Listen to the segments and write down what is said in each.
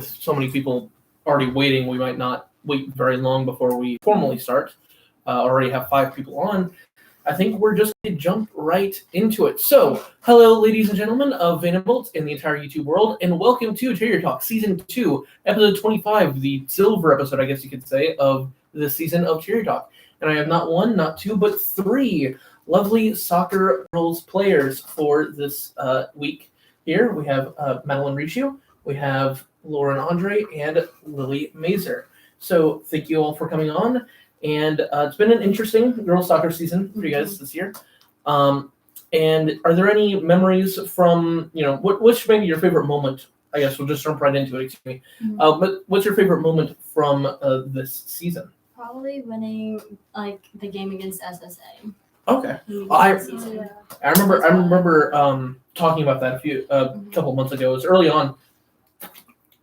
so many people already waiting, we might not wait very long before we formally start. Already have 5 people on. I think we're just going to jump right into it. So, hello, ladies and gentlemen of Vanderbilt and the entire YouTube world, and welcome to Terrier Talk, Season 2, Episode 25, the silver episode, I guess you could say, of this season of Terrier Talk. And I have not 1, not 2, but 3 lovely soccer girls players for this week. Here we have Madeline Riccio, we have Lauren Andre, and Lily Mazer. So, thank you all for coming on. And it's been an interesting girls soccer season for you guys this year. And are there any memories from, what's maybe your favorite moment? I guess we'll just jump right into it, excuse me. But what's your favorite moment from this season? Probably winning, the game against SSA. Okay. I remember talking about that a couple months ago. It was early on.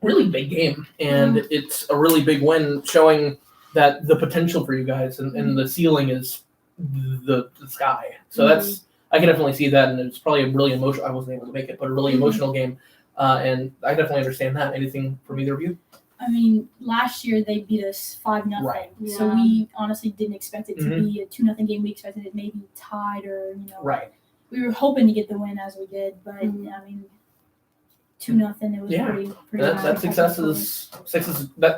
Really big game. And it's a really big win showing that the potential for you guys and the ceiling is the sky. So that's, I can definitely see that, and it's probably a really emotional, I wasn't able to make it, but a really emotional game. And I definitely understand that. Anything from either of you? I mean, last year they beat us 5-0. Right. So we honestly didn't expect it to be a 2-0 game. We expected it maybe tied or, Right. We were hoping to get the win as we did, but I mean, 2-0, it was pretty that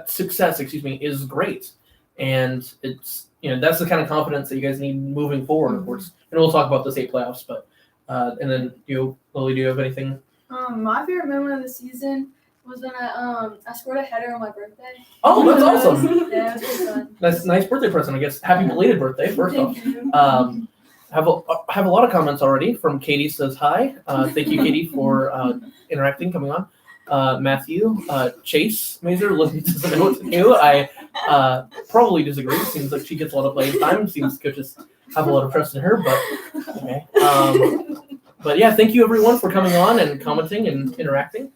success is great. And it's, that's the kind of confidence that you guys need moving forward, of course. And we'll talk about the state playoffs, but, and then Lily, do you have anything? My favorite moment of the season was when I scored a header on my birthday. Oh, that's awesome. Yeah, it was really fun. That's a nice birthday present, I guess. Happy belated birthday, first off. Have a lot of comments already from Katie says hi. Thank you, Katie, for interacting, coming on. Matthew, Chase Mazer doesn't know what to do. I probably disagree. Seems like she gets a lot of playing time. Seems coaches have a lot of trust in her, but okay. But yeah, thank you everyone for coming on and commenting and interacting.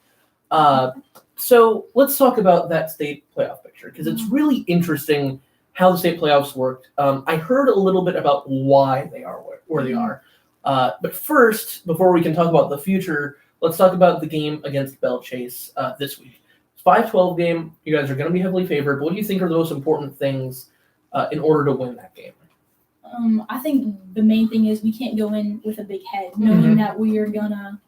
So let's talk about that state playoff picture, because it's really interesting how the state playoffs worked. I heard a little bit about why they are where they are. But first, before we can talk about the future, let's talk about the game against Belle Chase this week. It's 5-12 game. You guys are going to be heavily favored. What do you think are the most important things in order to win that game? I think the main thing is we can't go in with a big head, knowing that we are going to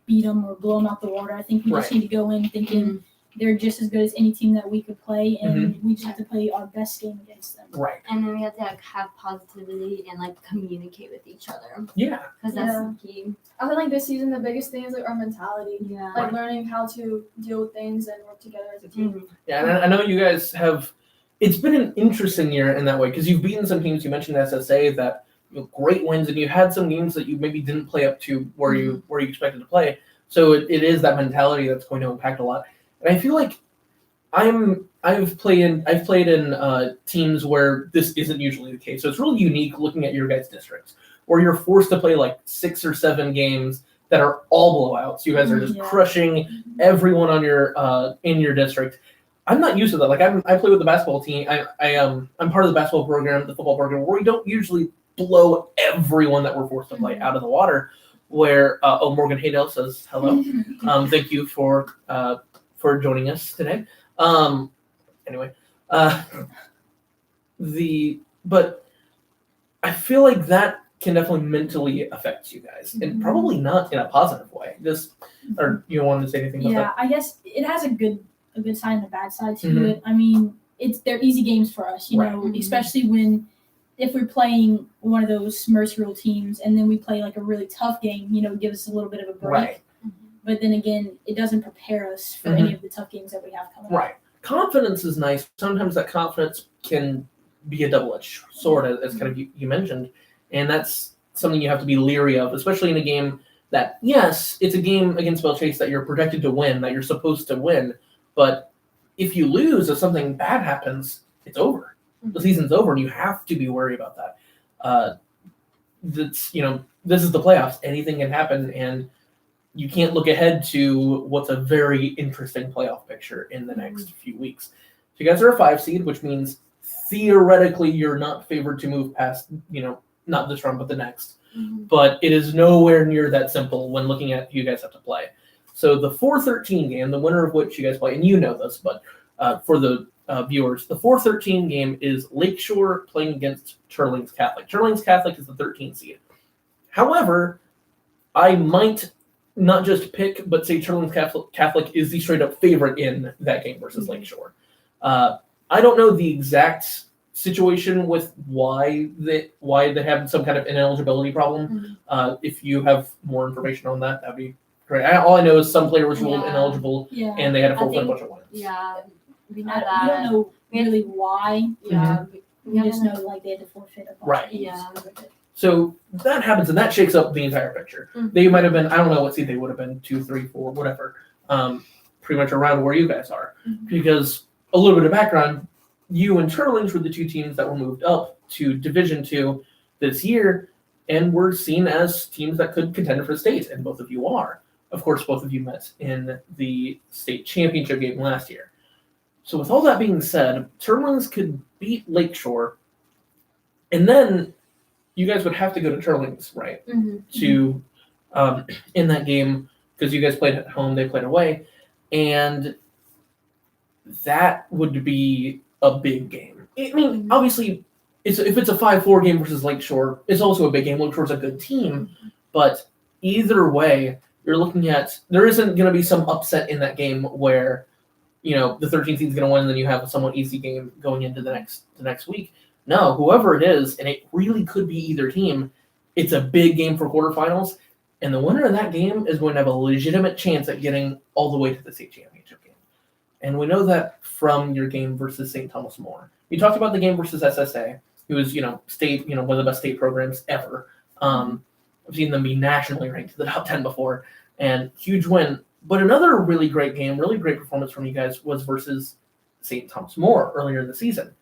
beat them or blow them out the water. I think we just need to go in thinking they're just as good as any team that we could play, and we just have to play our best game against them. Right. And then we have to have positivity and communicate with each other. Yeah. Because that's the key. I feel like this season the biggest thing is our mentality. Yeah. Learning how to deal with things and work together as a team. Yeah, and I know you guys have. It's been an interesting year in that way, because you've beaten some teams. You mentioned SSA that great wins, and you had some games that you maybe didn't play up to where you expected to play. So it is that mentality that's going to impact a lot. And I feel like I've played in teams where this isn't usually the case. So it's really unique looking at your guys' districts, where you're forced to play 6 or 7 games that are all blowouts. You guys are just crushing everyone on your in your district. I'm not used to that. I play with the basketball team. I'm part of the basketball program, the football program, where we don't usually blow everyone that we're forced to play out of the water. Where Morgan Haydell says hello. Thank you for joining us today. Anyway, but I feel like that can definitely mentally affect you guys, and probably not in a positive way. Or you wanted to say anything about that? Yeah, I guess it has a good side and a bad side to it. I mean, they're easy games for us, know, especially if we're playing one of those mercenary teams and then we play a really tough game, give us a little bit of a break. Right. But then again, it doesn't prepare us for any of the tough games that we have coming up. Right. Confidence is nice. Sometimes that confidence can be a double-edged sword, as kind of you mentioned. And that's something you have to be leery of, especially in a game that, yes, it's a game against Belle Chase that you're projected to win, that you're supposed to win. But if you lose, if something bad happens, it's over. The season's over, and you have to be worried about that. This is the playoffs. Anything can happen, and you can't look ahead to what's a very interesting playoff picture in the next few weeks. So you guys are a 5 seed, which means theoretically you're not favored to move past, not this round, but the next. But it is nowhere near that simple when looking at who you guys have to play. So the 4-13 game, the winner of which you guys play, and you know this, but for the viewers, the 4-13 game is Lakeshore playing against Turlings Catholic. Turlings Catholic is the 13th seed. However, I might not just pick, but say Turlings Catholic is the straight-up favorite in that game versus Lakeshore. I don't know the exact situation with why they have some kind of ineligibility problem. If you have more information on that, that'd be great. All I know is some player was ruled ineligible, and they had to forfeit a bunch of wins. Yeah, we know We that. don't know really why. Yeah, We just know like they had to forfeit a bunch. Right. Yeah. So that happens, and that shakes up the entire picture. They might have been, I don't know what seed they would have been, 2, 3, 4, whatever, pretty much around where you guys are. Because a little bit of background, you and Turlings were the two teams that were moved up to Division 2 this year, and were seen as teams that could contend for the state, and both of you are. Of course, both of you met in the state championship game last year. So with all that being said, Turlings could beat Lakeshore, and then you guys would have to go to Turlings, right? To in that game, because you guys played at home, they played away, and that would be a big game. I mean, obviously, if it's a 5-4 game versus Lakeshore, it's also a big game. Lakeshore's a good team, but either way, you're looking at there isn't going to be some upset in that game where the 13th seed is going to win, and then you have a somewhat easy game going into the next week. No, whoever it is, and it really could be either team, it's a big game for quarterfinals, and the winner of that game is going to have a legitimate chance at getting all the way to the state championship game. And we know that from your game versus St. Thomas More. You talked about the game versus SSA, who is, state, one of the best state programs ever. I've seen them be nationally ranked to the top 10 before, and huge win. But another really great game, really great performance from you guys was versus St. Thomas More earlier in the season.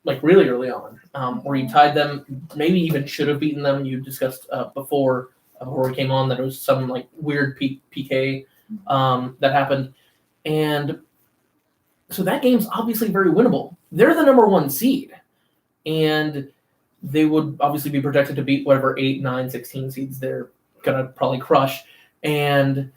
Like really early on, where you tied them, maybe even should have beaten them. You discussed before we came on that it was some like weird PK that happened, and so that game's obviously very winnable. They're the number 1 seed, and they would obviously be projected to beat whatever 8, 9, 16 seeds they're gonna probably crush, and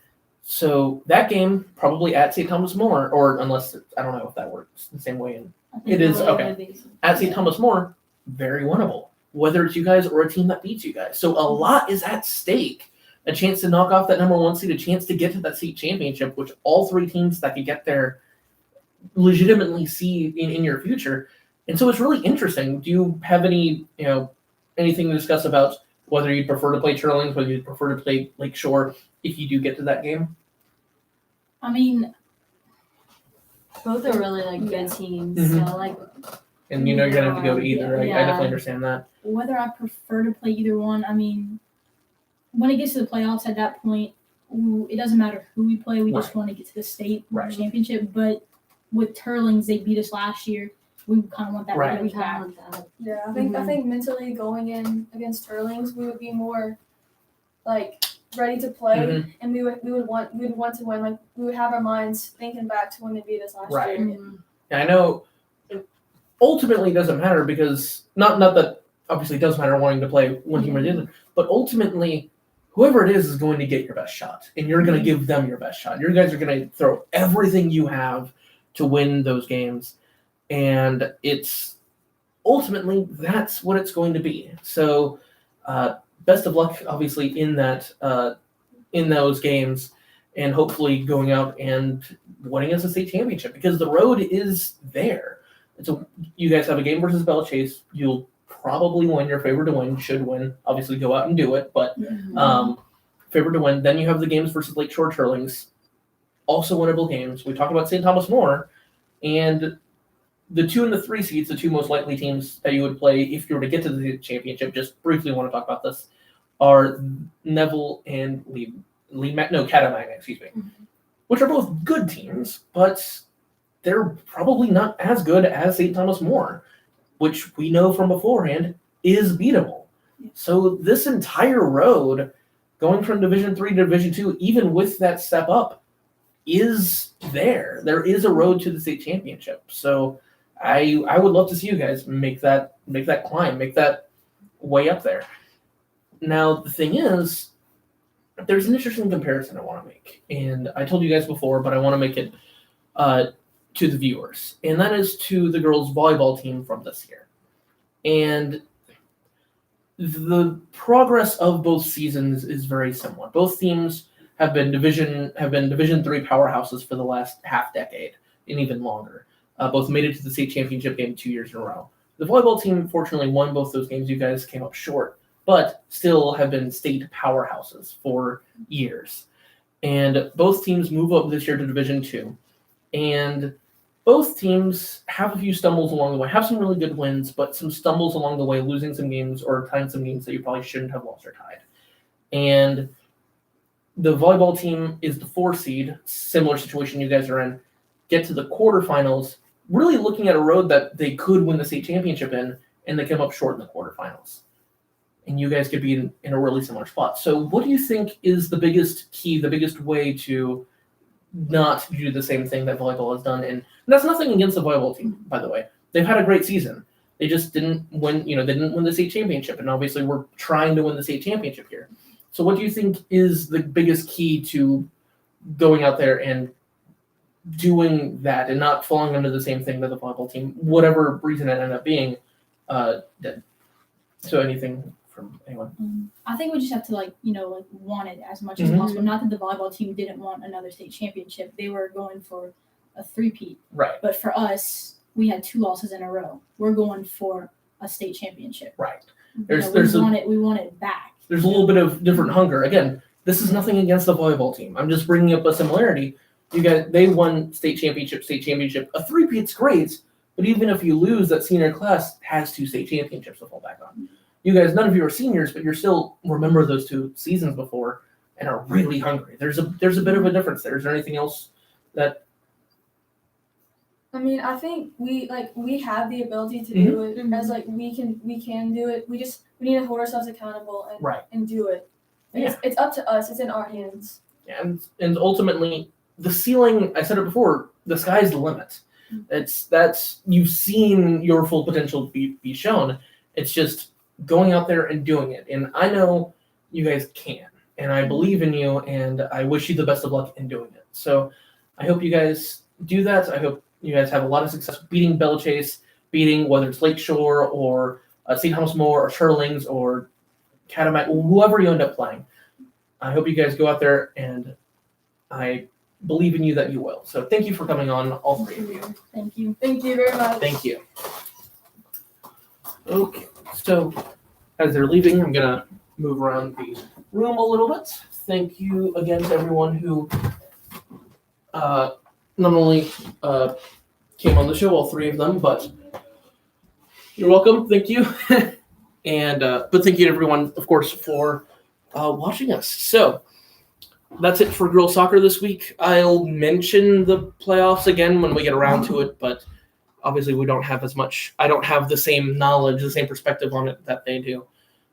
so that game probably at St. Thomas More, or unless I don't know if that works the same way in. It is okay. At St. Thomas More, very winnable. Whether it's you guys or a team that beats you guys. So a lot is at stake. A chance to knock off that number 1 seed, a chance to get to that state championship, which all 3 teams that could get there legitimately see in your future. And so it's really interesting. Do you have any, anything to discuss about whether you'd prefer to play Turlings, whether you'd prefer to play Lakeshore if you do get to that game? I mean, both are really good teams. So and you're gonna have to go to either. Yeah. I definitely understand that. whether I prefer to play either one, I mean, when it gets to the playoffs at that point, it doesn't matter who we play. We just want to get to the state championship. But with Turlings, they beat us last year. We kind of want that revenge back. Yeah, I think mentally going in against Turlings, we would be more ready to play, and we would want to win. Like we would have our minds thinking back to when they beat us last year. Yeah, I know. Ultimately, it doesn't matter because not that obviously it does matter wanting to play one team or the other, but ultimately, whoever it is going to get your best shot, and you're going to give them your best shot. You guys are going to throw everything you have to win those games, and it's ultimately that's what it's going to be. So, best of luck, obviously, in that in those games, and hopefully going out and winning us a state championship because the road is there. So you guys have a game versus Bella Chase. You'll probably win. Your favorite to win should win. Obviously, go out and do it, but favorite to win. Then you have the games versus Lakeshore Turlings, also winnable games. We talk about St. Thomas More, and the 2 and the 3 seeds, the 2 most likely teams that you would play if you were to get to the championship. Just briefly want to talk about this. Are Neville and Catamagna, which are both good teams, but they're probably not as good as St. Thomas More, which we know from beforehand is beatable. So this entire road, going from Division 3 to Division 2, even with that step up, is there. There is a road to the state championship. So I would love to see you guys make that climb, make that way up there. Now the thing is, there's an interesting comparison I want to make, and I told you guys before, but I want to make it to the viewers, and that is to the girls' volleyball team from this year. And the progress of both seasons is very similar. Both teams have been Division 3 powerhouses for the last half decade and even longer. Both made it to the state championship game 2 years in a row. The volleyball team fortunately won both those games. You guys came up short, but still have been state powerhouses for years. And both teams move up this year to Division 2. And both teams have a few stumbles along the way, have some really good wins, but some stumbles along the way, losing some games or tying some games that you probably shouldn't have lost or tied. And the volleyball team is the 4 seed, similar situation you guys are in, get to the quarterfinals, really looking at a road that they could win the state championship in, and they come up short in the quarterfinals. And you guys could be in a really similar spot. So what do you think is the biggest key, the biggest way to not do the same thing that volleyball has done? And that's nothing against the volleyball team, by the way. They've had a great season. They just didn't win, they didn't win the state championship. And obviously we're trying to win the state championship here. So what do you think is the biggest key to going out there and doing that and not falling under the same thing that the volleyball team, whatever reason it ended up being, did? So anything from anyone? I think we just have to want it as much as possible. Not that the volleyball team didn't want another state championship; they were going for a three-peat. Right. But for us, we had 2 losses in a row. We're going for a state championship. Right. We want it back. There's a little bit of different hunger. Again, this is nothing against the volleyball team. I'm just bringing up a similarity. They won state championship. A three-peat's great, but even if you lose, that senior class has 2 state championships to fall back on. You guys, none of you are seniors, but you're still remember those 2 seasons before and are really hungry. There's a bit of a difference there. Is there anything else that? I mean, I think we have the ability to do it. As we can do it. We need to hold ourselves accountable and do it. It's up to us. It's in our hands. Yeah, and ultimately, the ceiling. I said it before. The sky's the limit. That's you've seen your full potential be shown. It's just going out there and doing it. And I know you guys can, and I believe in you, and I wish you the best of luck in doing it. So I hope you guys do that. I hope you guys have a lot of success beating Belle Chase, beating whether it's Lakeshore or St. Thomas More or Shirlings or Catamac, whoever you end up playing. I hope you guys go out there, and I believe in you that you will. So thank you for coming on, all 3 of you. Thank you. Thank you very much. Thank you. Okay, so as they're leaving, I'm going to move around the room a little bit. Thank you again to everyone who not only came on the show, all 3 of them, but you're welcome. Thank you. And but thank you to everyone, of course, for watching us. So that's it for girls soccer this week. I'll mention the playoffs again when we get around to it, but obviously we don't have as much. I don't have the same knowledge, the same perspective on it that they do.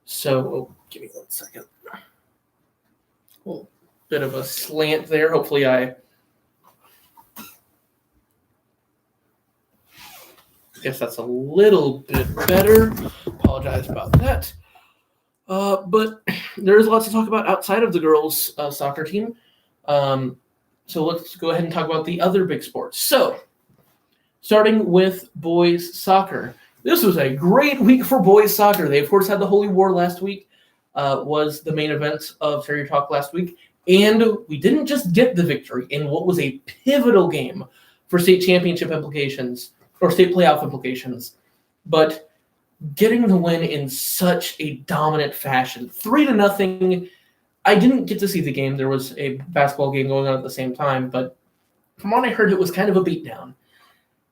So give me 1 second. A little bit of a slant there. Hopefully I guess that's a little bit better. Apologize about that. But there's lots to talk about outside of the girls' soccer team. So let's go ahead and talk about the other big sports. So, starting with boys' soccer. This was a great week for boys' soccer. They, of course, had the Holy War last week. Was the main event of Terrier Talk last week. And we didn't just get the victory in what was a pivotal game for state championship implications, or state playoff implications, but getting the win in such a dominant fashion. 3-0. I didn't get to see the game. There was a basketball game going on at the same time, but from what I heard, it was kind of a beatdown.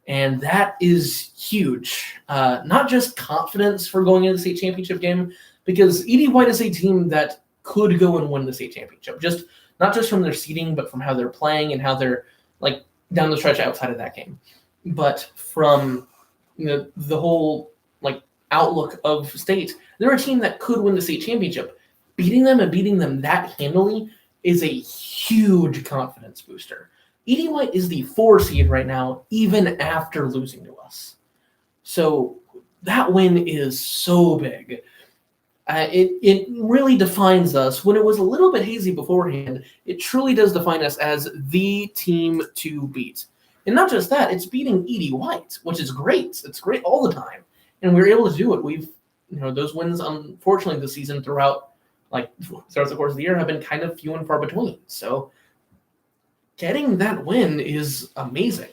And that is huge. Not just confidence for going into the state championship game, because Edie White is a team that could go and win the state championship. Not just from their seeding, but from how they're playing and how they're down the stretch outside of that game. But from the whole outlook of state, they're a team that could win the state championship. Beating them that handily is a huge confidence booster. Edie White is the 4 seed right now, even after losing to us. So that win is so big. It really defines us. When it was a little bit hazy beforehand, it truly does define us as the team to beat. And not just that, it's beating Edie White, which is great. It's great all the time. And we were able to do it. We've, those wins, unfortunately, this season throughout the course of the year have been kind of few and far between. So getting that win is amazing.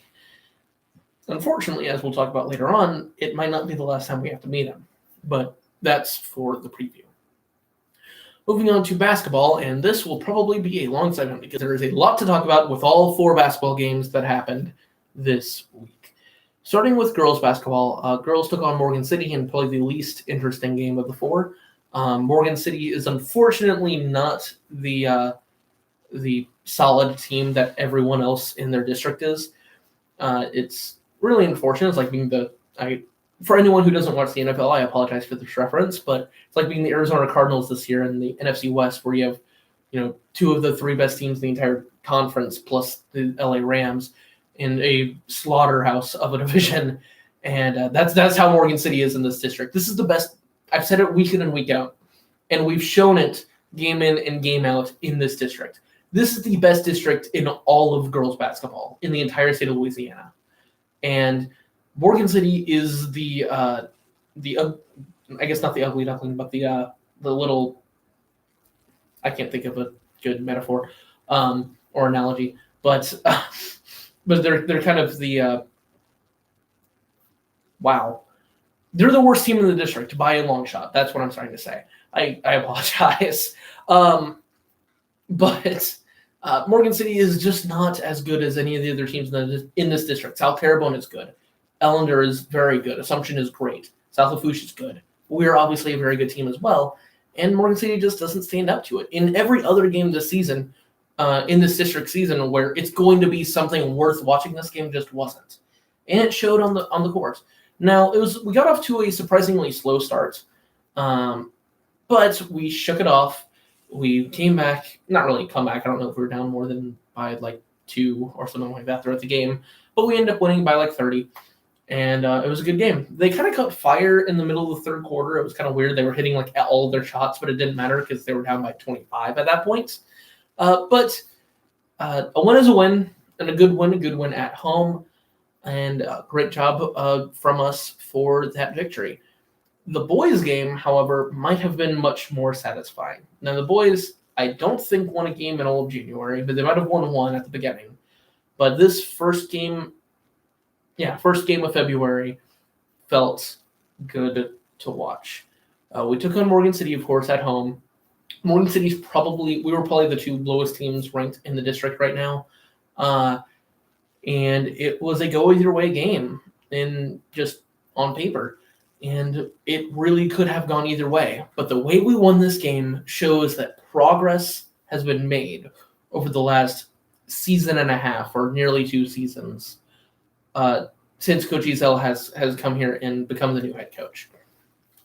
Unfortunately, as we'll talk about later on, it might not be the last time we have to meet them. But that's for the preview. Moving on to basketball, and this will probably be a long segment because there is a lot to talk about with all 4 basketball games that happened this week. Starting with girls basketball, girls took on Morgan City in probably the least interesting game of the 4. Morgan City is unfortunately not the solid team that everyone else in their district is. It's really unfortunate. It's like being for anyone who doesn't watch the NFL, I apologize for this reference, but it's like being the Arizona Cardinals this year in the NFC West, where you have, 2 of the 3 best teams in the entire conference, plus the LA Rams, in a slaughterhouse of a division, and that's how Morgan City is in this district. This is the best. I've said it week in and week out, and we've shown it game in and game out in this district. This is the best district in all of girls basketball in the entire state of Louisiana, and Morgan City is the I guess not the ugly duckling, but the little, I can't think of a good metaphor or analogy, but they're kind of the wow. They're the worst team in the district by a long shot. That's what I'm trying to say. I apologize. But Morgan City is just not as good as any of the other teams in this district. South Terrebonne is good. Ellender is very good. Assumption is great. South Lafourche is good. We're obviously a very good team as well. And Morgan City just doesn't stand up to it. In every other game this season, in this district season, where it's going to be something worth watching, this game just wasn't. And it showed on the court. Now, we got off to a surprisingly slow start, but we shook it off. We came back, not really come back. I don't know if we were down more than by 2 or something like that throughout the game, but we ended up winning by 30. And it was a good game. They kind of caught fire in the middle of the third quarter. It was kind of weird. They were hitting all of their shots, but it didn't matter because they were down by 25 at that point. But a win is a win, and a good win at home. And great job from us for that victory. The boys' game, however, might have been much more satisfying. Now, the boys, I don't think won a game in all of January, but they might have won one at the beginning. But this first game of February felt good to watch. We took on Morgan City, of course, at home. Morgan City's we were probably the 2 lowest teams ranked in the district right now. And it was a go either way game just on paper. And it really could have gone either way. But the way we won this game shows that progress has been made over the last season and a half, or nearly 2 seasons, since Coach Ezel has come here and become the new head coach.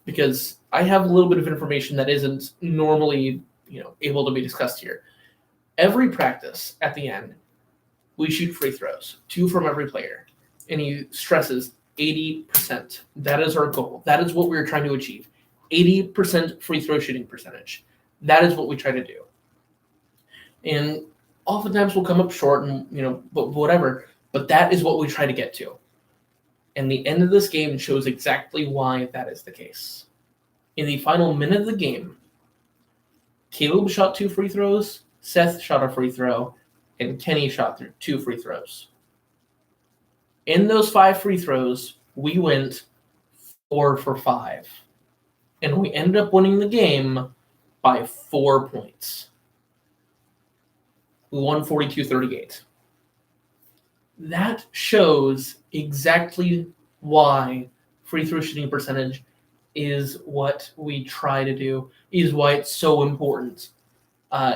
Because I have a little bit of information that isn't normally able to be discussed here. Every practice at the end, we shoot free throws, 2 from every player. And he stresses 80%. That is our goal. That is what we're trying to achieve. 80% free throw shooting percentage. That is what we try to do. And oftentimes we'll come up short and, but whatever. But that is what we try to get to. And the end of this game shows exactly why that is the case. In the final minute of the game, Caleb shot 2 free throws, Seth shot a free throw, and Kenny shot 2 free throws. In those 5 free throws, we went 4 for 5. And we ended up winning the game by 4 points. We won 42-38. That shows exactly why free throw shooting percentage is what we try to do, is why it's so important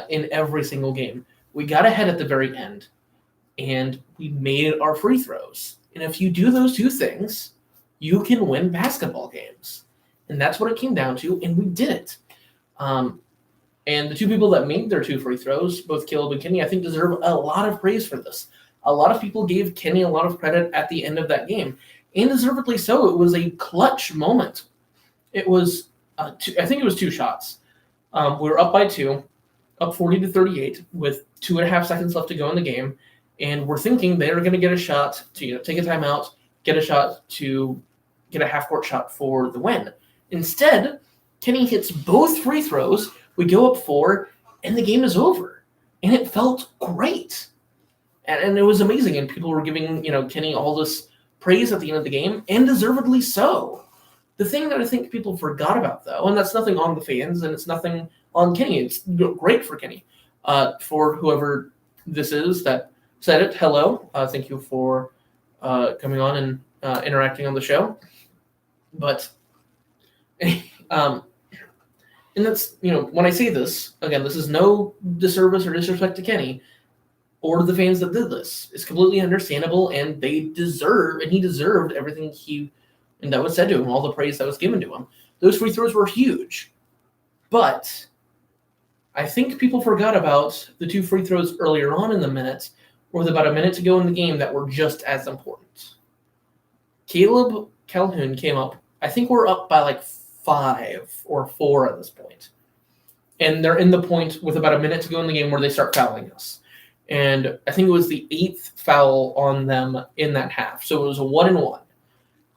in every single game. We got ahead at the very end, and we made our free throws. And if you do those 2 things, you can win basketball games. And that's what it came down to, and we did it. And the 2 people that made their 2 free throws, both Caleb and Kenny, I think deserve a lot of praise for this. A lot of people gave Kenny a lot of credit at the end of that game, and deservedly so. It was a clutch moment. It was I think it was 2 shots. We were up by 2, up 40-38 with 2.5 seconds left to go in the game, and we're thinking they're going to get a shot to take a timeout, get a shot to get a half-court shot for the win. Instead, Kenny hits both free throws. We go up 4, and the game is over. And it felt great. And it was amazing. And people were giving Kenny all this praise at the end of the game, and deservedly so. The thing that I think people forgot about, though, and that's nothing on the fans, and it's nothing on Kenny. It's great for Kenny. For whoever this is that said it, hello. Thank you for coming on and interacting on the show. But, and that's, when I say this, again, this is no disservice or disrespect to Kenny or the fans that did this. It's completely understandable, and he deserved everything that was said to him, all the praise that was given to him. Those free throws were huge. But I think people forgot about the 2 free throws earlier on in the minute, with about a minute to go in the game, that were just as important. Caleb Calhoun came up. I think we're up by like 5 or 4 at this point. And they're in the point with about a minute to go in the game where they start fouling us. And I think it was the 8th foul on them in that half. So it was a 1-and-1.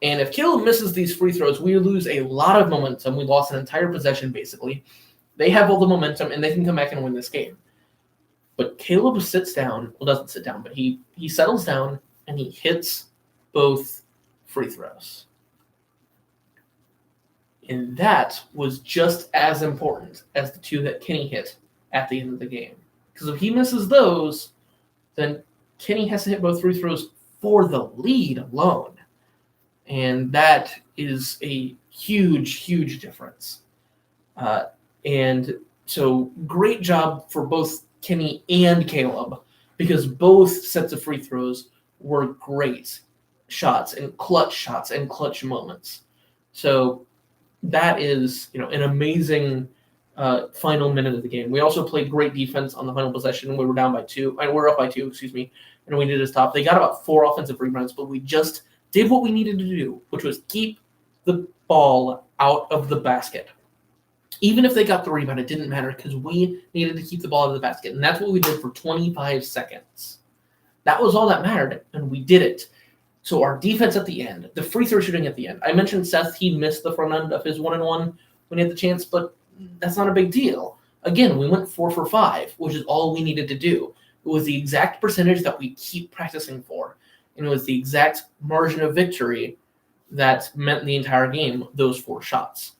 And if Caleb misses these free throws, we lose a lot of momentum. We lost an entire possession, basically. They have all the momentum, and they can come back and win this game. But Caleb sits down. Well, doesn't sit down, but he settles down, and he hits both free throws. And that was just as important as the 2 that Kenny hit at the end of the game. Because if he misses those, then Kenny has to hit both free throws for the lead alone. And that is a huge, huge difference. And so great job for both Kenny and Caleb, because both sets of free throws were great shots and clutch moments. So that is, an amazing final minute of the game. We also played great defense on the final possession. We were down by 2, and we're up by 2, and we did a stop. They got about 4 offensive rebounds, but we just did what we needed to do, which was keep the ball out of the basket. Even if they got the rebound, it didn't matter, because we needed to keep the ball out of the basket, and that's what we did for 25 seconds. That was all that mattered, and we did it. So our defense at the end, the free throw shooting at the end. I mentioned Seth, he missed the front end of his 1-and-1 when he had the chance, but that's not a big deal. Again, we went 4 for 5, which is all we needed to do. It was the exact percentage that we keep practicing for, and it was the exact margin of victory that meant the entire game, those 4 shots.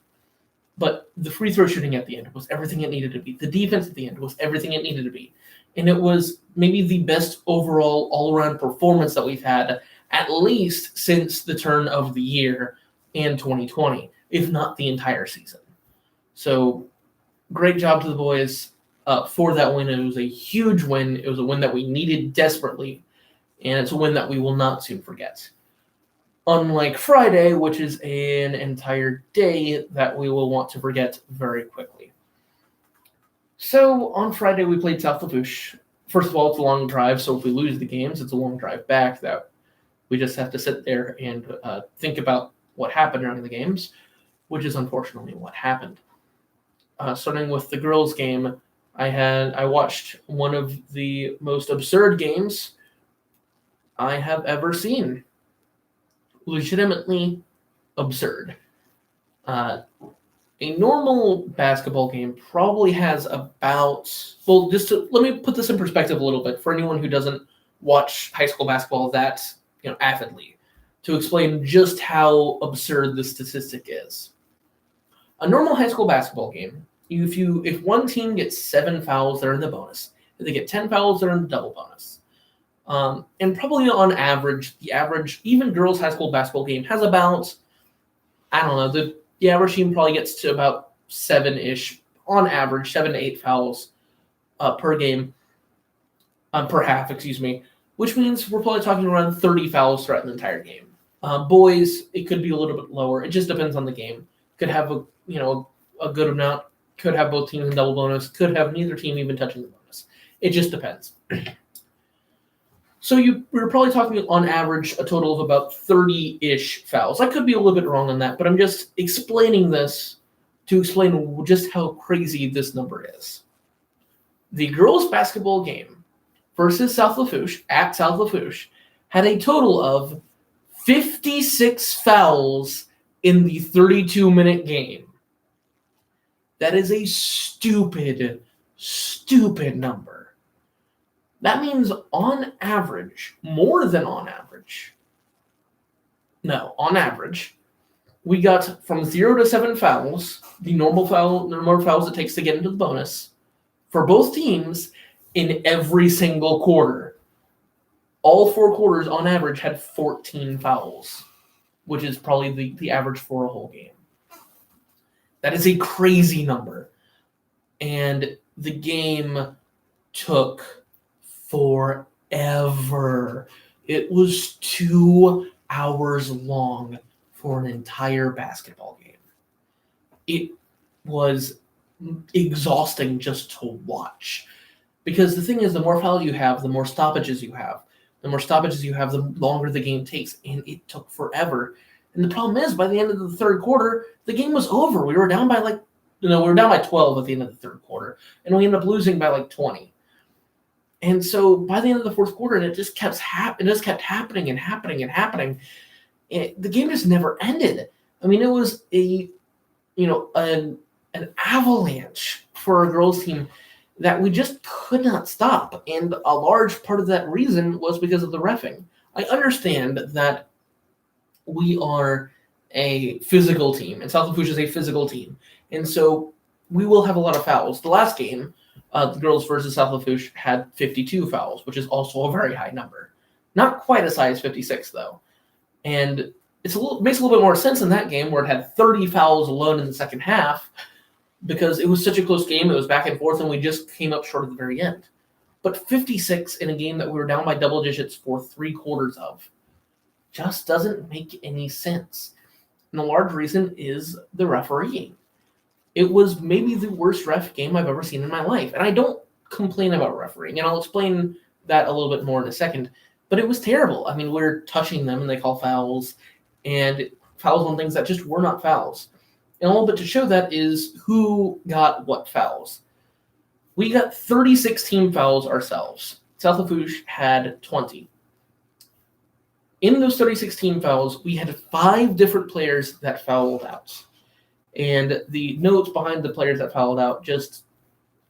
But the free throw shooting at the end was everything it needed to be. The defense at the end was everything it needed to be. And it was maybe the best overall all-around performance that we've had, at least since the turn of the year in 2020, if not the entire season. So great job to the boys for that win. It was a huge win. It was a win that we needed desperately, and it's a win that we will not soon forget. Unlike Friday, which is an entire day that we will want to forget very quickly. So on Friday, we played South Lafourche. First of all, it's a long drive, so if we lose the games, it's a long drive back that we just have to sit there and think about what happened during the games, which is unfortunately what happened. Starting with the girls' game, I watched one of the most absurd games I have ever seen. Legitimately absurd. A normal basketball game probably has about, let me put this in perspective a little bit for anyone who doesn't watch high school basketball that avidly, to explain just how absurd this statistic is. A normal high school basketball game, if one team gets 7 fouls, they're in the bonus. If they get 10 fouls, they're in the double bonus. And probably on average, the average, even girls' high school basketball game has about, the average team probably gets to about 7-ish, on average, 7 to 8 fouls per game, per half, which means we're probably talking around 30 fouls throughout the entire game. Boys, it could be a little bit lower. It just depends on the game. Could have a good amount, could have both teams in double bonus, could have neither team even touching the bonus. It just depends. So we're probably talking on average a total of about 30-ish fouls. I could be a little bit wrong on that, but I'm just explaining this to explain just how crazy this number is. The girls' basketball game versus South Lafourche, at South Lafourche, had a total of 56 fouls in the 32-minute game. That is a stupid, stupid number. That means on average, more than on average, on average, we got from 0 to 7 fouls, the number of fouls it takes to get into the bonus, for both teams in every single quarter. All 4 quarters on average had 14 fouls, which is probably the average for a whole game. That is a crazy number. And the game took forever. It was 2 hours long for an entire basketball game. It was exhausting just to watch. Because the thing is, the more fouls you have, the more stoppages you have. The more stoppages you have, the longer the game takes. And it took forever. And the problem is, by the end of the third quarter, the game was over. We were down by we were down by 12 at the end of the third quarter. And we ended up losing by 20. And so by the end of the fourth quarter, and it just kept happening and happening and happening. The game just never ended. I mean, it was an avalanche for a girls' team that we just could not stop. And a large part of that reason was because of the reffing. I understand that we are a physical team, and South Lafourche is a physical team. And so we will have a lot of fouls. The last game, the girls versus South Lafourche, had 52 fouls, which is also a very high number. Not quite as high as 56, though. And makes a little bit more sense in that game where it had 30 fouls alone in the second half because it was such a close game. It was back and forth, and we just came up short at the very end. But 56 in a game that we were down by double digits for 3 quarters of just doesn't make any sense. And the large reason is the refereeing. It was maybe the worst ref game I've ever seen in my life. And I don't complain about refereeing, and I'll explain that a little bit more in a second. But it was terrible. I mean, we're touching them, and they call fouls, and fouls on things that just were not fouls. And a little bit to show that is who got what fouls. We got 36 team fouls ourselves. South Lafourche had 20. In those 36 team fouls, we had 5 different players that fouled out. And the notes behind the players that fouled out just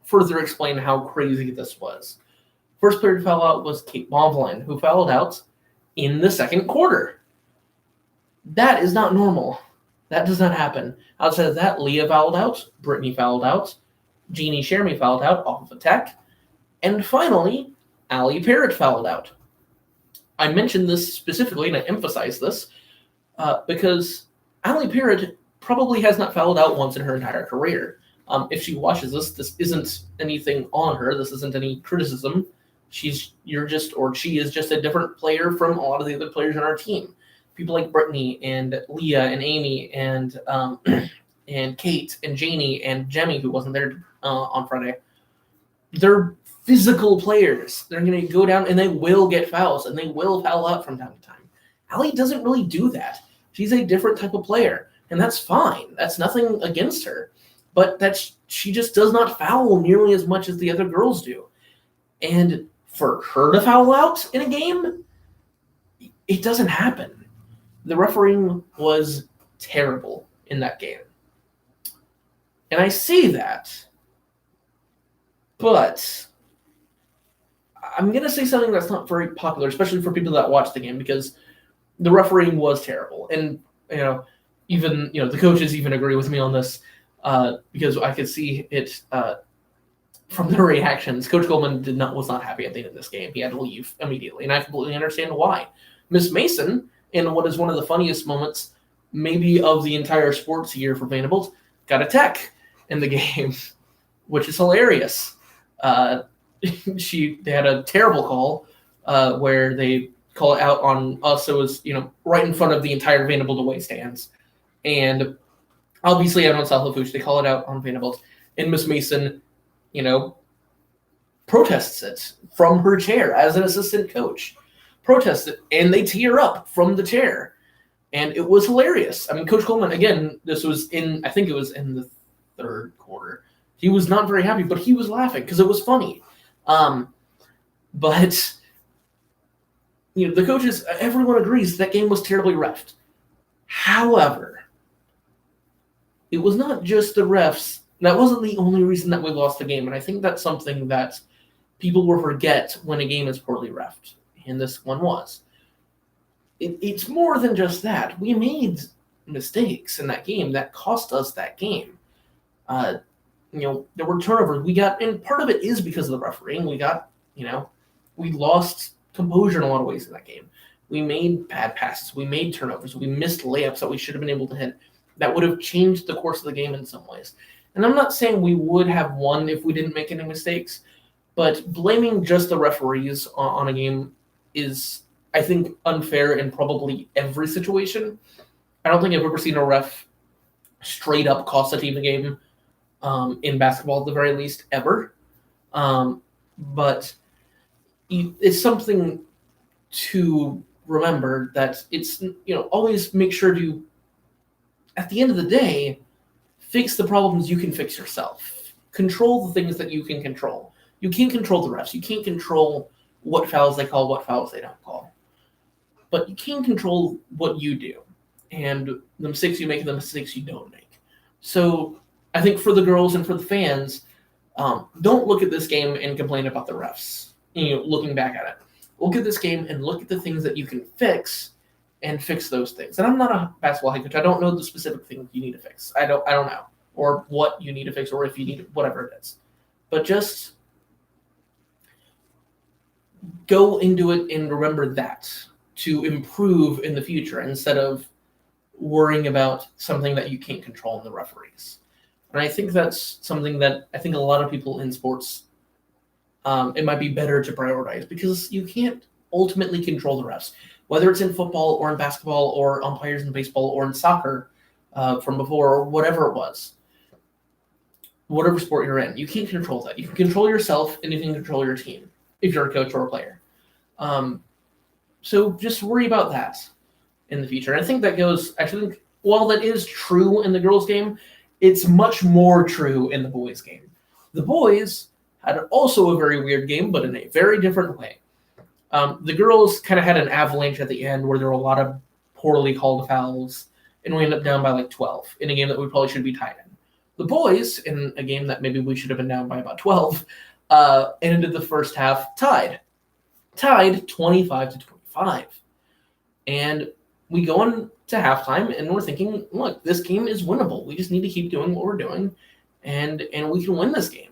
further explain how crazy this was. First player to foul out was Kate Bonvillain, who fouled out in the second quarter. That is not normal. That does not happen. Outside of that, Leah fouled out, Brittany fouled out, Jeannie Shermy fouled out off of attack, and finally, Allie Parrott fouled out. I mentioned this specifically, and I emphasize this, because Allie Parrott probably has not fouled out once in her entire career. If she watches this isn't anything on her. This isn't any criticism. She is just a different player from a lot of the other players on our team. People like Brittany and Leah and Amy and and Kate and Janie and Jemmy, who wasn't there on Friday. They're physical players. They're going to go down and they will get fouls and they will foul out from time to time. Allie doesn't really do that. She's a different type of player, and that's fine. That's nothing against her. But she just does not foul nearly as much as the other girls do. And for her to foul out in a game, it doesn't happen. The refereeing was terrible in that game. And I say that, but I'm going to say something that's not very popular, especially for people that watch the game, because the refereeing was terrible. And, even the coaches even agree with me on this, because I could see it from their reactions. Coach Goldman was not happy at the end of this game. He had to leave immediately, and I completely understand why. Miss Mason, in what is one of the funniest moments maybe of the entire sports year for Vanderbilt, got a tech in the game, which is hilarious. They had a terrible call where they call it out on us. So it was, right in front of the entire Vanderbilt away stands. And obviously out on South Lafourche, they call it out on Vanderbilt. And Miss Mason, protests it from her chair as an assistant coach. Protests it, and they tear up from the chair. And it was hilarious. I mean, Coach Coleman, again, this was I think it was in the third quarter. He was not very happy, but he was laughing because it was funny. But the coaches, everyone agrees that game was terribly reffed. However, it was not just the refs. That wasn't the only reason that we lost the game, and I think that's something that people will forget when a game is poorly reffed, and this one was. It's more than just that. We made mistakes in that game that cost us that game. There were turnovers. And part of it is because of the refereeing. We lost composure in a lot of ways in that game. We made bad passes. We made turnovers. We missed layups that we should have been able to hit. That would have changed the course of the game in some ways. And I'm not saying we would have won if we didn't make any mistakes, but blaming just the referees on a game is, I think, unfair in probably every situation. I don't think I've ever seen a ref straight up cost a team a game in basketball at the very least, ever. But it's something to remember that it's, always make sure to, at the end of the day, fix the problems you can fix yourself. Control the things that you can control. You can't control the refs. You can't control what fouls they call, what fouls they don't call. But you can control what you do and the mistakes you make and the mistakes you don't make. So I think for the girls and for the fans, don't look at this game and complain about the refs, looking back at it. Look at this game and look at the things that you can fix and fix those things. And I'm not a basketball head coach. I don't know the specific things you need to fix. I don't know. Or what you need to fix, or if you need whatever it is. But just go into it and remember that to improve in the future instead of worrying about something that you can't control in the referees. And I think that's something that I think a lot of people in sports, it might be better to prioritize because you can't ultimately control the refs. Whether it's in football or in basketball or umpires in baseball or in soccer from before or whatever it was, whatever sport you're in, you can't control that. You can control yourself and you can control your team if you're a coach or a player. So just worry about that in the future. And I think that goes, actually, while that is true in the girls' game, it's much more true in the boys' game. The boys had also a very weird game, but in a very different way. The girls kind of had an avalanche at the end where there were a lot of poorly called fouls, and we ended up down by like 12 in a game that we probably should be tied in. The boys, in a game that maybe we should have been down by about 12, ended the first half tied 25-25. And we go into halftime, and we're thinking, look, this game is winnable. We just need to keep doing what we're doing, and we can win this game.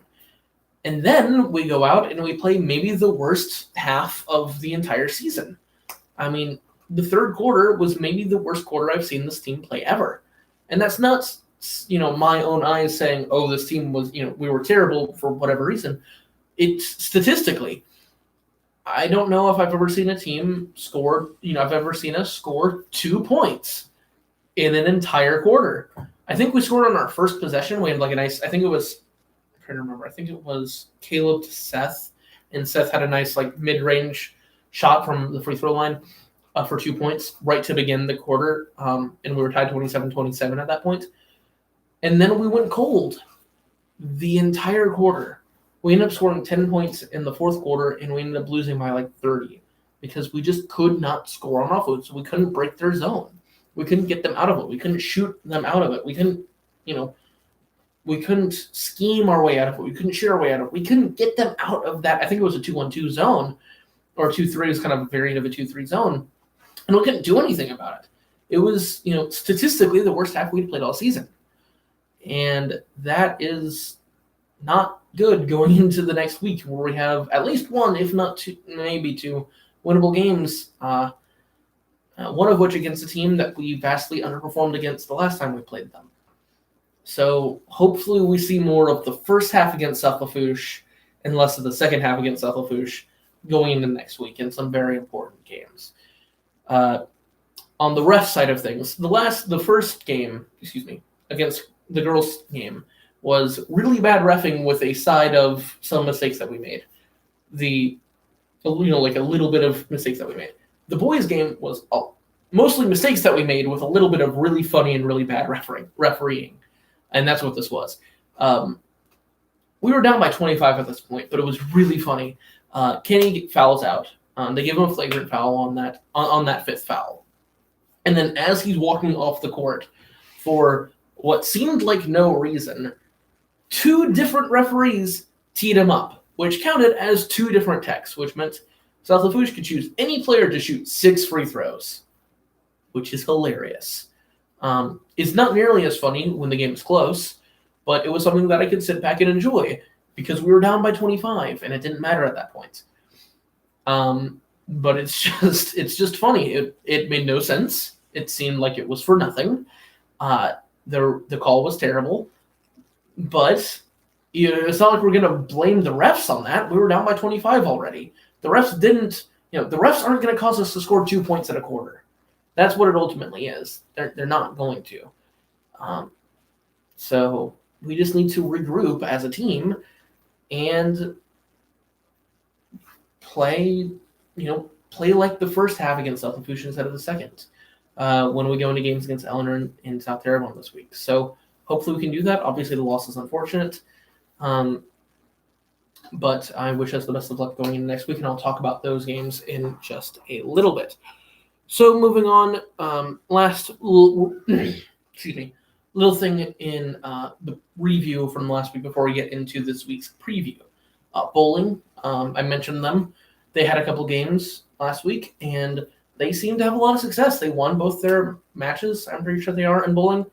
And then we go out and we play maybe the worst half of the entire season. I mean, the third quarter was maybe the worst quarter I've seen this team play ever. And that's not, my own eyes saying, oh, this team was, we were terrible for whatever reason. It's statistically, I don't know if I've ever seen a team score, I've ever seen us score 2 points in an entire quarter. I think we scored on our first possession. We had like a nice, I think it was Caleb to Seth, and Seth had a nice like mid-range shot from the free throw line for 2 points right to begin the quarter, and we were tied 27-27 at that point. And then we went cold the entire quarter. We ended up scoring 10 points in the fourth quarter, and we ended up losing by like 30 because we just could not score on offense. We couldn't break their zone. We couldn't get them out of it. We couldn't shoot them out of it. We couldn't, we couldn't scheme our way out of it. We couldn't shoot our way out of it. We couldn't get them out of that. I think it was a 2-1-2 zone, or 2-3 was kind of a variant of a 2-3 zone, and we couldn't do anything about it. It was, statistically the worst half we'd played all season. And that is not good going into the next week where we have at least one, if not two, maybe two, winnable games, one of which against a team that we vastly underperformed against the last time we played them. So hopefully we see more of the first half against South Lafourche and less of the second half against South Lafourche going into next week in some very important games. On the ref side of things, the first game, against the girls' game was really bad reffing with a side of some mistakes that we made. Like a little bit of mistakes that we made. The boys' game was mostly mistakes that we made with a little bit of really funny and really bad refereeing. And that's what this was. We were down by 25 at this point, but it was really funny. Kenny fouls out. They give him a flagrant foul on that fifth foul. And then as he's walking off the court for what seemed like no reason, 2 different referees teed him up, which counted as 2 different techs, which meant South Lafourche could choose any player to shoot 6 free throws, which is hilarious. It's not nearly as funny when the game is close, but it was something that I could sit back and enjoy because we were down by 25 and it didn't matter at that point. But it's just funny. It made no sense. It seemed like it was for nothing. The call was terrible, but it's not like we're gonna blame the refs on that. We were down by 25 already. The refs didn't. The refs aren't going to cause us to score 2 points in a quarter. That's what it ultimately is. They're not going to. So we just need to regroup as a team and play like the first half against South Lafourche instead of the second when we go into games against Eleanor and South Terrebonne this week. So hopefully we can do that. Obviously the loss is unfortunate, but I wish us the best of luck going into next week, and I'll talk about those games in just a little bit. So moving on, little thing in the review from last week before we get into this week's preview. Bowling, I mentioned them. They had a couple games last week, and they seem to have a lot of success. They won both their matches, I'm pretty sure they are, in bowling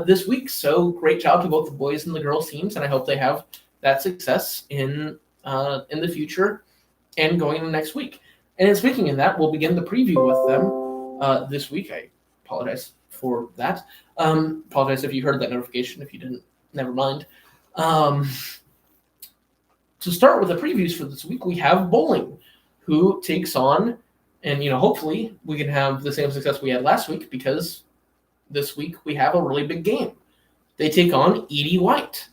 this week. So great job to both the boys and the girls teams, and I hope they have that success in the future and going into next week. And speaking of that, we'll begin the preview with them this week. I apologize for that. Apologize if you heard that notification. If you didn't, never mind. To start with the previews for this week, we have bowling, who takes on, and hopefully we can have the same success we had last week, because this week we have a really big game. They take on Edie White.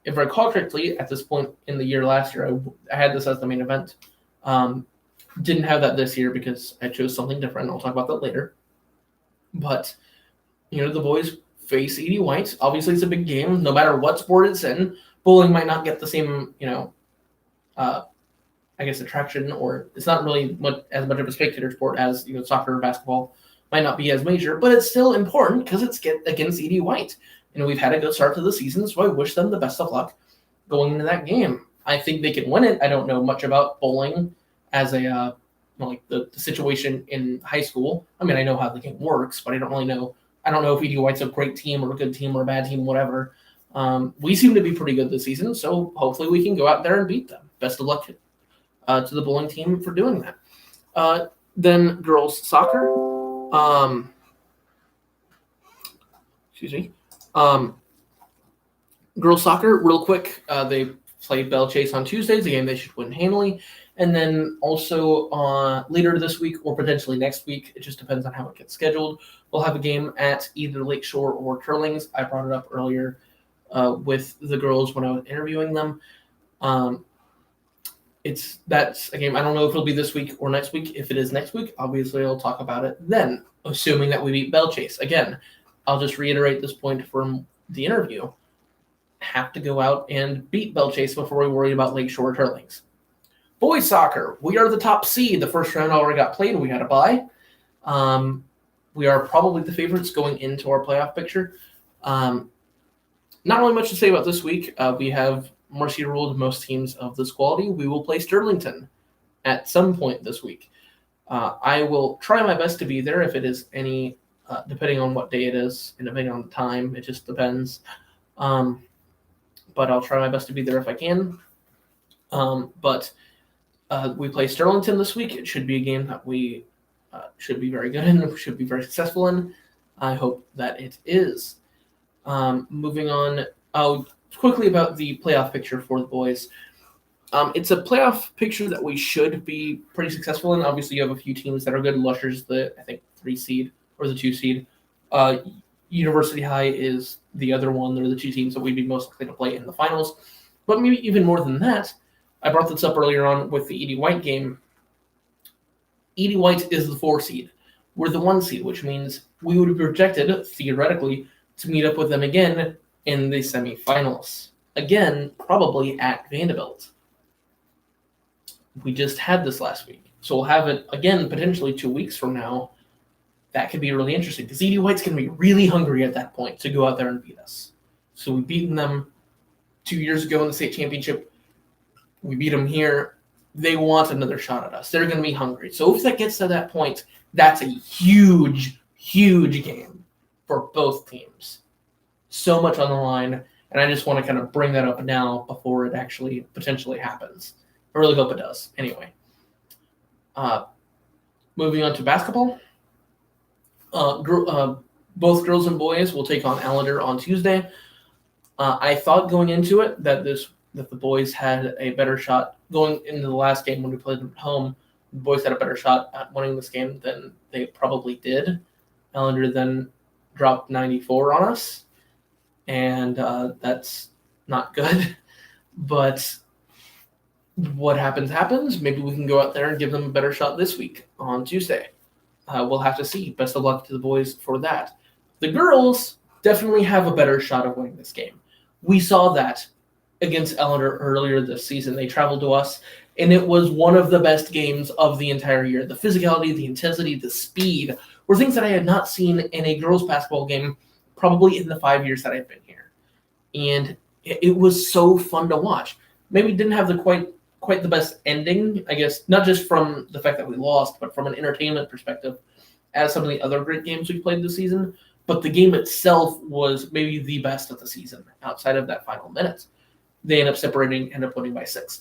If I recall correctly, at this point in the year last year, I had this as the main event. Didn't have that this year because I chose something different. I'll talk about that later. But, the boys face Edie White. Obviously, it's a big game. No matter what sport it's in, bowling might not get the same, attraction, or it's not really as much of a spectator sport as, soccer or basketball. Might not be as major, but it's still important because it's against Edie White. We've had a good start to the season, so I wish them the best of luck going into that game. I think they can win it. I don't know much about bowling as a the situation in high school. I mean, I know how the game works, but I don't really know. I don't know if Edie White's a great team or a good team or a bad team, whatever. We seem to be pretty good this season, so hopefully we can go out there and beat them. Best of luck to the bowling team for doing that. Then girls soccer. Girls soccer, real quick. They play Belle Chase on Tuesdays, a game they should win handily. And then also later this week or potentially next week, it just depends on how it gets scheduled, we'll have a game at either Lakeshore or Turlings. I brought it up earlier with the girls when I was interviewing them. That's a game. I don't know if it'll be this week or next week. If it is next week, obviously I'll talk about it then, assuming that we beat Belle Chase. Again, I'll just reiterate this point from the interview. Have to go out and beat Belle Chase before we worry about Lakeshore or Turlings. Boys soccer, we are the top seed. The first round already got played. We had a bye. We are probably the favorites going into our playoff picture. Not really much to say about this week. We have mercy ruled most teams of this quality. We will play Sterlington at some point this week. I will try my best to be there if it is any, depending on what day it is and depending on the time. It just depends. But I'll try my best to be there if I can. But we play Sterlington this week. It should be a game that we should be very good in, should be very successful in. I hope that it is. Moving on, quickly about the playoff picture for the boys. It's a playoff picture that we should be pretty successful in. Obviously, you have a few teams that are good. Lusher's the, 3 seed or the 2 seed. University High is the other one. They're the 2 teams that we'd be most likely to play in the finals. But maybe even more than that, I brought this up earlier on with the Edie White game. Edie White is the 4 seed. We're the 1 seed, which means we would be projected, theoretically, to meet up with them again in the semifinals. Again, probably at Vanderbilt. We just had this last week. So we'll have it again potentially 2 weeks from now. That could be really interesting because E.D. White's going to be really hungry at that point to go out there and beat us. So we've beaten them 2 years ago in the state championship. We beat them here. They want another shot at us. They're going to be hungry. So if that gets to that point, that's a huge, huge game for both teams. So much on the line, and I just want to kind of bring that up now before it actually potentially happens. I really hope it does. Anyway, moving on to basketball. Both girls and boys will take on Allender on Tuesday. I thought going into it that the boys had a better shot going into the last game when we played them at home. The boys had a better shot at winning this game than they probably did. Allender then dropped 94 on us, and that's not good. But what happens. Maybe we can go out there and give them a better shot this week on Tuesday. We'll have to see. Best of luck to the boys for that. The girls definitely have a better shot of winning this game. We saw that against Allender earlier this season. They traveled to us, and it was one of the best games of the entire year. The physicality, the intensity, the speed were things that I had not seen in a girls' basketball game probably in the 5 years that I've been here. And it was so fun to watch. Maybe didn't have the quite the best ending, I guess, not just from the fact that we lost, but from an entertainment perspective, as some of the other great games we played this season. But the game itself was maybe the best of the season outside of that final minute. They end up winning by 6.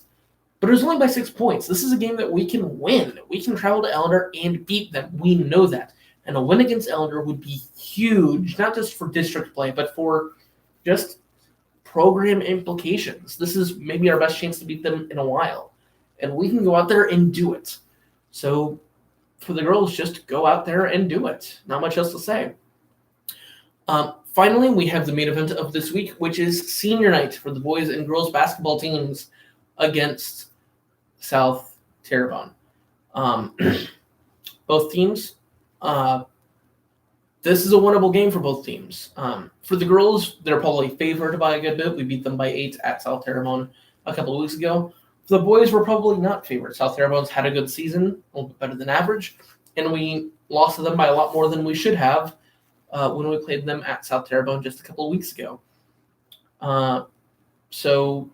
But it was only by 6 points. This is a game that we can win. We can travel to Allender and beat them. We know that. And a win against Allender would be huge, not just for district play, but for just program implications. This is maybe our best chance to beat them in a while. And we can go out there and do it. So for the girls, just go out there and do it. Not much else to say. Finally, we have the main event of this week, which is senior night for the boys and girls basketball teams against South Terrebonne. Both teams, this is a winnable game for both teams. For the girls, they're probably favored by a good bit. We beat them by 8 at South Terrebonne a couple of weeks ago. For the boys, we're probably not favored. South Terrebonne's had a good season, a little bit better than average, and we lost to them by a lot more than we should have when we played them at South Terrebonne just a couple of weeks ago. So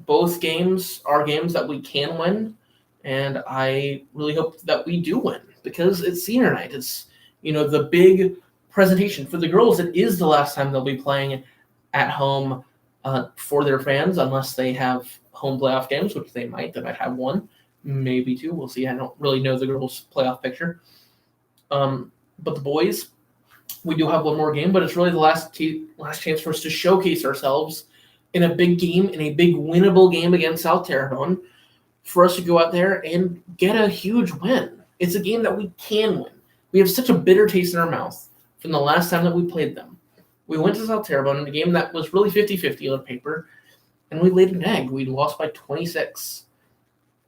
both games are games that we can win, and I really hope that we do win because it's senior night. It's, the big presentation. For the girls, it is the last time they'll be playing at home for their fans, unless they have home playoff games, which they might. They might have one, maybe two. We'll see. I don't really know the girls' playoff picture. But the boys, we do have one more game, but it's really the last chance for us to showcase ourselves in a big game, in a big winnable game against South Terrebonne, for us to go out there and get a huge win. It's a game that we can win. We have such a bitter taste in our mouth from the last time that we played them. We went to South Terrebonne in a game that was really 50-50 on paper, and we laid an egg. We lost by 26.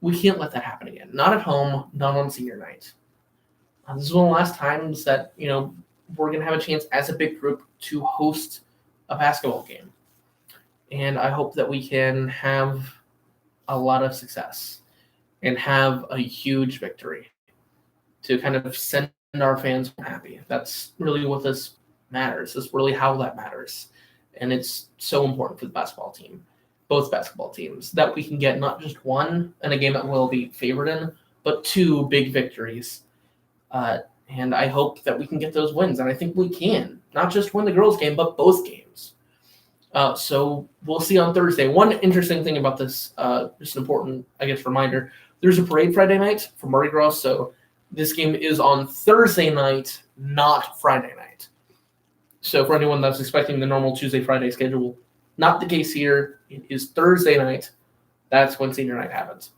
We can't let that happen again. Not at home, not on senior night. This is one of the last times that, we're going to have a chance as a big group to host a basketball game. And I hope that we can have a lot of success and have a huge victory to kind of send our fans happy. That's really what this matters. That's really how that matters. And it's so important for the basketball team, both basketball teams, that we can get not just one in a game that we'll be favored in, but 2 big victories. And I hope that we can get those wins. And I think we can. Not just win the girls' game, but both games. So we'll see on Thursday. One interesting thing about this, just an important, reminder, there's a parade Friday night for Mardi Gras. So this game is on Thursday night, not Friday night. So for anyone that's expecting the normal Tuesday-Friday schedule, not the case here. It is Thursday night. That's when senior night happens.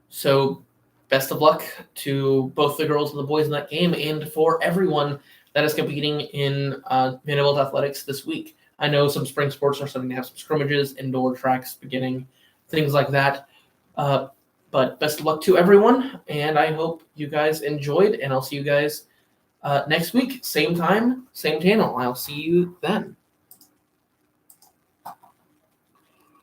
So best of luck to both the girls and the boys in that game, and for everyone that is competing in Vanderbilt athletics this week. I know some spring sports are starting to have some scrimmages, indoor tracks beginning, things like that. But best of luck to everyone, and I hope you guys enjoyed, and I'll see you guys next week. Same time, same channel. I'll see you then.